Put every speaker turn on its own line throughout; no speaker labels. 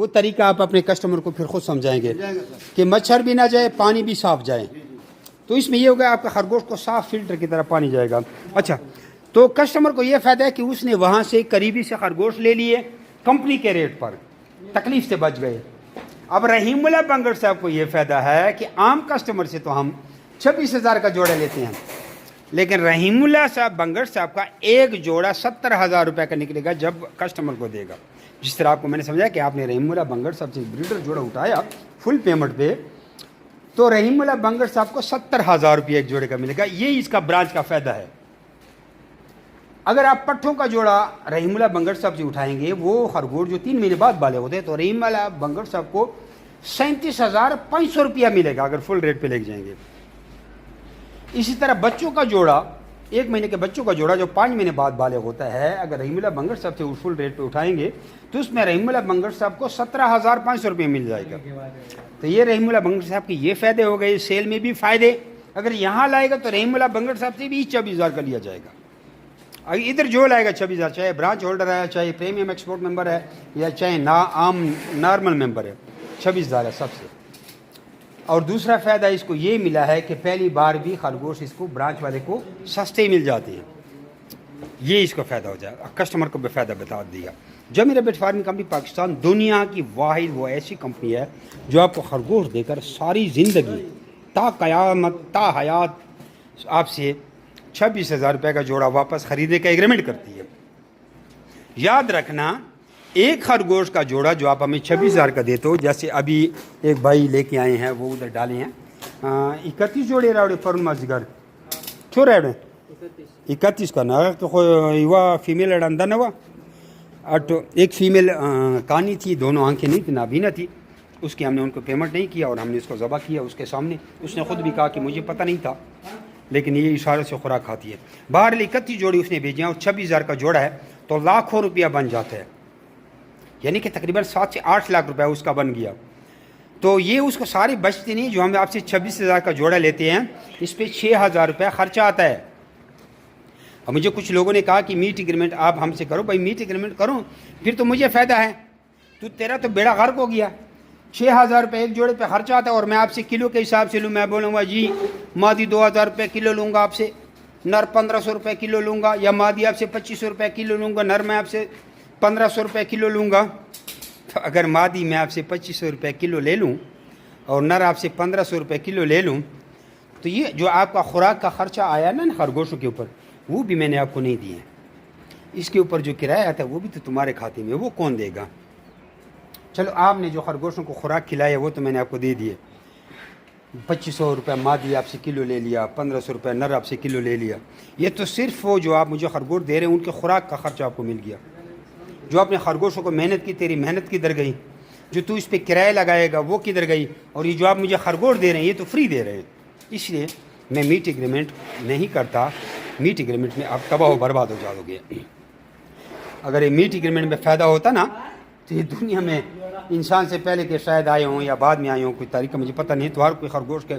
وہ طریقہ آپ اپنے کسٹمر کو پھر خود سمجھائیں گے
جائے گا سر
کہ مچھر بھی نہ جائے پانی بھی صاف جائے. تو اس میں یہ ہوگا آپ کا خرگوش کو صاف فلٹر کی طرح پانی جائے گا. اچھا تو کسٹمر کو یہ فائدہ ہے کہ اس نے وہاں سے قریبی سے خرگوش لے لیے کمپنی کے ریٹ پر, تکلیف سے بچ گئے. اب رحیم اللہ بنگڑ صاحب کو یہ فائدہ ہے کہ عام کسٹمر سے تو ہم 26,000 کا جوڑا لیتے ہیں, لیکن رحیم اللہ صاحب بنگڑ صاحب کا ایک جوڑا 70,000 روپے کا نکلے گا جب کسٹمر کو دے گا. جس طرح آپ کو میں نے سمجھایا کہ آپ نے رحیم اللہ بنگڑ صاحب سے بریڈر جوڑا اٹھایا فل پیمنٹ پہ, تو رحیم اللہ بنگڑ صاحب کو 70,000 روپے ایک جوڑے کا ملے گا. یہ اس کا برانچ کا فائدہ ہے. اگر آپ پٹھوں کا جوڑا رحیم اللہ بنگڑ صاحب سے اٹھائیں گے, وہ خرگوش جو 3 مہینے بعد بالغ ہوتے ہیں, تو رحیم اللہ بنگڑ صاحب کو 37,500 روپیہ ملے گا اگر فل ریٹ پہ لے جائیں گے. اسی طرح بچوں کا جوڑا, 1 مہینے کے بچوں کا جوڑا جو 5 مہینے بعد بالغ ہوتا ہے, اگر رحیم اللہ بنگڑ صاحب سے فل ریٹ پہ اٹھائیں گے تو اس میں رحیم اللہ بنگڑ صاحب کو 17,500 روپئے مل جائے گا. تو یہ رحیم اللہ بنگڑ صاحب کے یہ فائدے ہو گئے, سیل میں بھی فائدے. اگر یہاں لائے گا تو رحیم اللہ بنگڑ صاحب سے بھی 24,000 کا لیا جائے گا. اگر ادھر جو لائے گا 26,000, چاہے برانچ ہولڈر ہے, چاہے پریمیم ایکسپورٹ ممبر ہے, یا چاہے عام نارمل ممبر ہے, 26,000 ہے سب سے. اور دوسرا فائدہ اس کو یہ ملا ہے کہ پہلی بار بھی خرگوش اس کو برانچ والے کو سستے مل جاتے ہیں. یہ اس کو فائدہ ہو جائے. کسٹمر کو بے فائدہ بتا دیا. جمی ریبٹ فارمنگ کمپنی پاکستان دنیا کی واحد وہ ایسی کمپنی ہے جو آپ کو خرگوش دے کر ساری زندگی تا قیامت تا حیات آپ سے 26,000 روپے کا جوڑا واپس خریدنے کا ایگریمنٹ کرتی ہے. یاد رکھنا, ایک خرگوش کا جوڑا جو آپ ہمیں 26,000 کا دیتے ہو, جیسے ابھی ایک بھائی لے کے آئے ہیں وہ ادھر ڈالے ہیں 31 جوڑے راوڑے فرن مازگار چھو رہے 31 کا نا, تو ہوا فیمیل اڑندہ نہ ہوا, ایک فیمیل کانی تھی, دونوں آنکھیں نہیں تھی, نابینا تھی. اس کی ہم نے ان کو پیمنٹ نہیں کیا اور ہم نے اس کو ذبح کیا اس کے سامنے. اس نے خود بھی کہا کہ مجھے پتہ نہیں تھا, لیکن یہ اشارے سے خوراک کھاتی ہے. باہر 31 جوڑی اس نے بھیجی ہیں اور 26,000 کا جوڑا ہے تو لاکھوں روپیہ بن جاتا ہے, یعنی کہ تقریباً 7 سے 8 لاکھ روپے اس کا بن گیا. تو یہ اس کو ساری بچتی نہیں جو ہم آپ سے 26,000 کا جوڑا لیتے ہیں, اس پہ 6,000 روپے خرچہ آتا ہے. اور مجھے کچھ لوگوں نے کہا کہ میٹ ایگریمنٹ آپ ہم سے کرو. بھائی میٹ ایگریمنٹ کرو پھر تو مجھے فائدہ ہے, تو تیرا تو بیڑا غرق ہو گیا. 6,000 روپے ایک جوڑے پہ خرچہ آتا ہے اور میں آپ سے کلو کے حساب سے لوں. میں بولوں گا جی مادی 2,000 روپے کلو لوں گا آپ سے, نر 1,500 روپے کلو لوں گا, یا مادی آپ سے 2,500 روپے کلو لوں گا, نر میں آپ سے 1,500 روپے کلو لوں گا. تو اگر مادی میں آپ سے 2,500 روپے کلو لے لوں اور نر آپ سے 1,500 روپے کلو لے لوں, تو یہ جو آپ کا خوراک کا خرچہ آیا نا خرگوشوں کے اوپر, وہ بھی میں نے آپ کو نہیں دیے. اس کے اوپر جو کرایہ آتا ہے وہ بھی تو تمہارے کھاتے میں, وہ کون دے گا؟ چلو آپ نے جو خرگوشوں کو خوراک کھلایا وہ تو میں نے آپ کو دے دیے. 2,500 روپے مادی آپ سے کلو لے لیا, 1,500 روپے نر آپ سے کلو لے لیا. یہ تو صرف وہ جو آپ مجھے خرگوش دے رہے ہیں ان کے خوراک کا خرچہ آپ کو مل گیا. جو آپ نے خرگوشوں کو محنت کی, تیری محنت کدھر گئی؟ جو تو اس پہ کرایہ لگائے گا وہ کدھر گئی؟ اور یہ جو آپ مجھے خرگوش دے رہے ہیں یہ تو فری دے رہے ہیں. اس لیے میں میٹ ایگریمنٹ نہیں کرتا. میٹ ایگریمنٹ میں آپ تباہ و برباد ہو جاؤ گے. اگر یہ میٹ ایگریمنٹ میں فائدہ ہوتا نا تو یہ دنیا میں انسان سے پہلے کہ شاید آئے ہوں یا بعد میں آئے ہوں, کوئی تاریخ کا مجھے پتہ نہیں, تو ہر کوئی خرگوش کے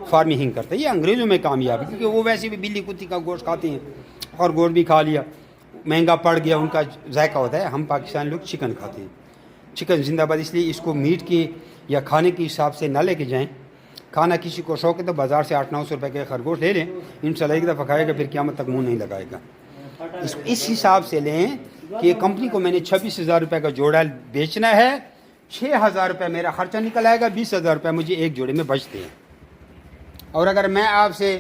فارمنگ کرتا ہے. یہ انگریزوں میں کامیاب ہے کیونکہ وہ ویسے بھی بلی کتی کا گوشت کھاتے ہیں, خرگوش بھی کھا لیا, مہنگا پڑ گیا, ان کا ذائقہ ہوتا ہے. ہم پاکستان لوگ چکن کھاتے ہیں, چکن زندہ باد. اس لیے اس کو میٹ کی یا کھانے کے حساب سے نہ لے کے جائیں. کھانا کسی کو شوق ہے تو بازار سے 800-900 روپے کے خرگوش لے لیں, انشاءاللہ ایک دفعہ کھائے گا پھر قیامت تک منہ نہیں لگائے گا. اس حساب سے لیں کہ کمپنی کو میں نے 26,000 روپے کا جوڑا بیچنا ہے, 6,000 روپے میرا خرچہ نکل آئے گا, 20,000 روپے مجھے ایک جوڑے میں بچتے ہیں. اور اگر میں آپ سے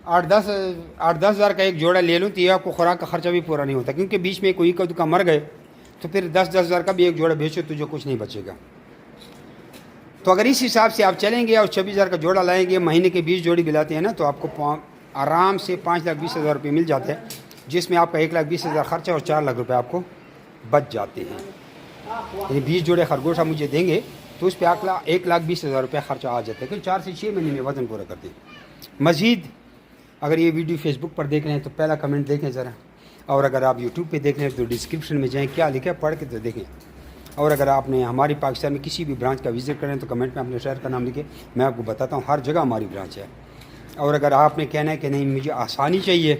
8-10 ہزار کا ایک جوڑا لے لوں تو یہ آپ کو خوراک کا خرچہ بھی پورا نہیں ہوتا, کیونکہ بیچ میں کوئی کا دکا مر گئے تو پھر 10 ہزار کا بھی ایک جوڑا بیچو تو جو کچھ نہیں بچے گا. تو اگر اس حساب سے آپ چلیں گے اور 26,000 کا جوڑا لائیں گے, مہینے کے 20 جوڑی دلاتے ہیں نا, تو آپ کو آرام سے 5,20,000 روپے مل جاتے ہیں, جس میں آپ کا 1,20,000 خرچہ اور 4 لاکھ روپے آپ کو بچ جاتے ہیں. یعنی 20 جوڑے خرگوش آپ مجھے دیں گے تو اس پہ 1,20,000 روپے خرچہ آ جاتا ہے, کیونکہ 4 سے 6 مہینے میں وزن پورا کرتے ہیں. مزید اگر یہ ویڈیو فیس بک پر دیکھ رہے ہیں تو پہلا کمنٹ دیکھیں ذرا, اور اگر آپ یوٹیوب پہ دیکھ رہے ہیں تو ڈسکرپشن میں جائیں, کیا لکھا ہے پڑھ کے تو دیکھیں. اور اگر آپ نے ہماری پاکستان میں کسی بھی برانچ کا وزٹ کریں تو کمنٹ میں اپنے شہر کا نام لکھیں, میں آپ کو بتاتا ہوں ہر جگہ ہماری برانچ ہے. اور اگر آپ نے کہنا ہے کہ نہیں مجھے آسانی چاہیے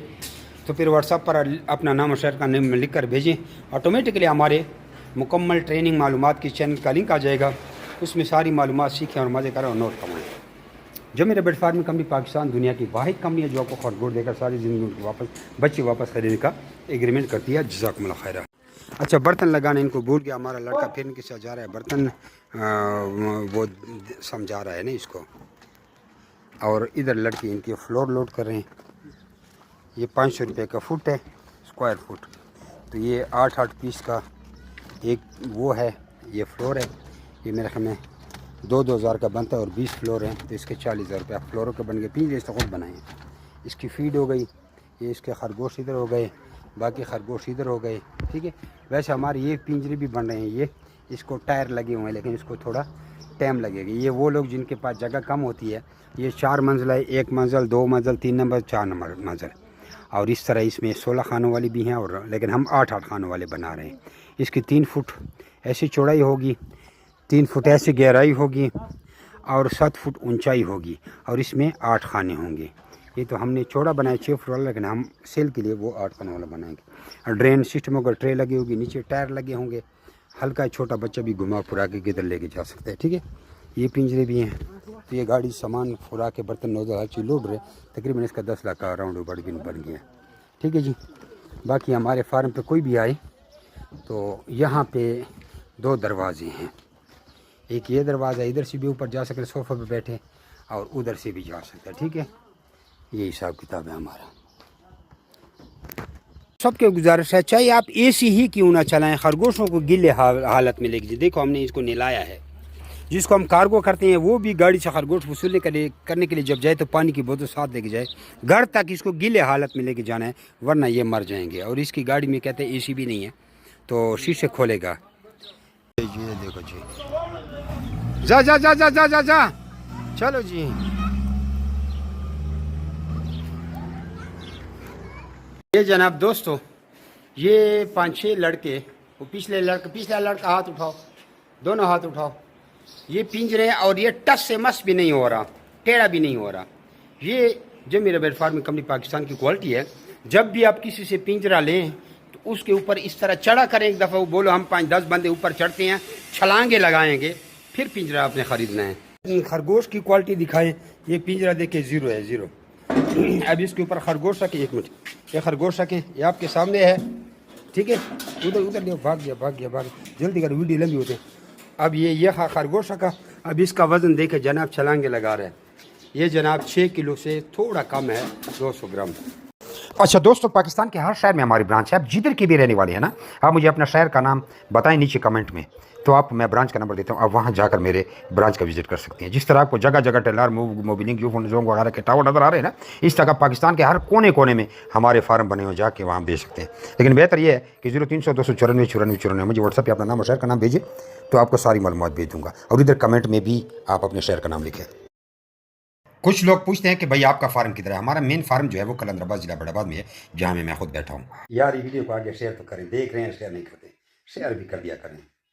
تو پھر واٹس ایپ پر اپنا نام اور شہر کا نام لکھ کر بھیجیں, آٹومیٹکلی ہمارے مکمل ٹریننگ معلومات کی چینل کا لنک آ جائے گا، اس میں ساری معلومات سیکھیں اور مزے کریں اور نوٹ کمائیں۔ جو میرے بیٹ فارمنگ کمپنی پاکستان دنیا کی واحد کمپنی ہے جو آپ کو خرگوش دے کر ساری زندگی ان کو بچے واپس خریدنے کا ایگریمنٹ کرتی ہے۔ جزاکم اللہ خیرہ۔ اچھا برتن لگانا ان کو بھول گیا ہمارا لڑکا، پھر ان کے ساتھ جا رہا ہے برتن وہ سمجھا رہا ہے نا اس کو، اور ادھر لڑکی ان کی فلور لوڈ کر رہے ہیں۔ یہ 500 روپے کا فٹ ہے، اسکوائر فٹ، تو یہ 8 پیس کا ایک وہ ہے، یہ فلور ہے۔ یہ میرے خیال میں 2,000 کا بنتا ہے اور 20 فلور ہیں تو اس کے 40,000 روپے فلوروں کے بن گئے۔ پنجرے اس خود بنائے ہیں۔ اس کی فیڈ ہو گئی، یہ اس کے خرگوش ادھر ہو گئے، باقی خرگوش ادھر ہو گئے، ٹھیک ہے۔ ویسے ہمارے یہ پنجرے بھی بن رہے ہیں، یہ اس کو ٹائر لگے ہوئے ہیں لیکن اس کو تھوڑا ٹائم لگے گا۔ یہ وہ لوگ جن کے پاس جگہ کم ہوتی ہے، یہ 4 منزل ہے، 1 منزل 2 منزل 3 نمبر 4 نمبر منزل، اور اس طرح اس میں 16 خانوں والی بھی ہیں، اور لیکن ہم 8 خانوں والے بنا رہے ہیں۔ اس کی 3 فٹ ایسی چوڑائی ہوگی، 3 فٹ ایسی گہرائی ہوگی اور 7 فٹ اونچائی ہوگی، اور اس میں 8 خانے ہوں گے۔ یہ تو ہم نے چوڑا بنایا 6 فٹ والا، لیکن ہم سیل کے لیے وہ 8 خانوں والا بنائیں گے۔ اور ڈرین سسٹم ہوگا، ٹرے لگی ہوگی، نیچے ٹائر لگے ہوں گے، ہلکا چھوٹا بچہ بھی گھما پھرا کے کدھر لے کے جا سکتا ہے، ٹھیک ہے۔ یہ پنجرے بھی ہیں، تو یہ گاڑی سامان پھرا کے برتن نوزل ہر چیز لوڈ رہے، تقریباً اس کا 10 لاکھ کا راؤنڈ بن گیا، ٹھیک ہے جی۔ باقی ہمارے فارم پہ کوئی بھی آئے تو یہاں پہ 2 دروازے ہیں، ایک یہ دروازہ ادھر سے بھی اوپر جا سکتے صوفہ پہ بیٹھے، اور ادھر سے بھی جا سکتا ہے، ٹھیک ہے۔ یہ حساب کتاب ہے ہمارا۔ سب کے گزارش ہے چاہے آپ اے سی ہی کیوں نہ چلائیں، خرگوشوں کو گلے حالت میں لے کے دیکھو ہم نے اس کو نلایا ہے۔ جس کو ہم کارگو کرتے ہیں وہ بھی گاڑی سے خرگوش وصولنے کرنے کے لیے جب جائے تو پانی کی بوتل ساتھ لے کے جائے، گھر تک اس کو گلے حالت میں لے کے جانا ہے ورنہ یہ مر جائیں گے۔ اور اس کی گاڑی میں کہتے ہیں اے سی بھی نہیں ہے تو شیشے کھولے گا۔ یہ دیکھو جی، جا جا جا جا جا جا جا چلو جی۔ یہ جناب دوستو، یہ 5-6 لڑکے، وہ پچھلا لڑکا ہاتھ اٹھاؤ، دونوں ہاتھ اٹھاؤ، یہ پنجرے، اور یہ ٹس سے مس بھی نہیں ہو رہا، ٹیڑھا بھی نہیں ہو رہا۔ یہ جو میرا بیٹ فارمنگ کمپنی پاکستان کی کوالٹی ہے، جب بھی آپ کسی سے پنجرا لیں تو اس کے اوپر اس طرح چڑھا کریں، ایک دفعہ وہ بولو ہم 5-10 بندے اوپر چڑھتے ہیں، چھلانگے لگائیں گے، پھر پنجرا آپ نے خریدنا ہے۔ خرگوش کی کوالٹی دکھائیں، یہ پنجرا دیکھیں 0 ہے، 0۔ اب اس کے اوپر خرگوش رکھیں، 1 منٹ، یہ خرگوش رکھیں، یہ آپ کے سامنے ہے، ٹھیک ہے۔ ادھر لے، بھاگ گیا، جلدی کر، ویڈیو لمبی ہوتے۔ اب یہ خرگوش رکھا، اب اس کا وزن دیکھیں جناب، چھلانگے لگا رہا ہے، یہ جناب 6 کلو سے تھوڑا کم ہے، 200 گرام۔ اچھا دوستو، پاکستان کے ہر شہر میں ہماری برانچ ہے، آپ جدھر کی بھی رہنے والے ہیں نا، آپ مجھے اپنا شہر کا نام بتائیں نیچے کمنٹ میں، تو آپ میں برانچ کا نمبر دیتا ہوں، آپ وہاں جا کر میرے برانچ کا وزٹ کر سکتے ہیں۔ جس طرح آپ کو جگہ جگہ Telenor Mobilink Ufone Zong وغیرہ کے ٹاور نظر آ رہے ہیں نا، اس طرح پاکستان کے ہر کونے میں ہمارے فارم بنے ہوئے، جا کے وہاں بیچ سکتے ہیں۔ لیکن بہتر یہ ہے کہ 0300 294 94 مجھے واٹس ایپ پہ اپنا نام اور شہر کا نام بھیجیں، تو آپ کو ساری معلومات بھیج دوں گا، اور ادھر کمنٹ میں بھی آپ اپنے شہر کا نام لکھیں۔ کچھ لوگ پوچھتے ہیں کہ بھائی آپ کا فارم کدھر ہے؟ ہمارا مین فارم جو ہے وہ کلندر آباد ضلع بڑھ آباد میں ہے، جہاں میں خود بیٹھا ہوں۔ یار یہ ویڈیو کو آگے شیئر تو کریں، دیکھ رہے ہیں شیئر نہیں کرتے، شیئر بھی کر دیا کریں۔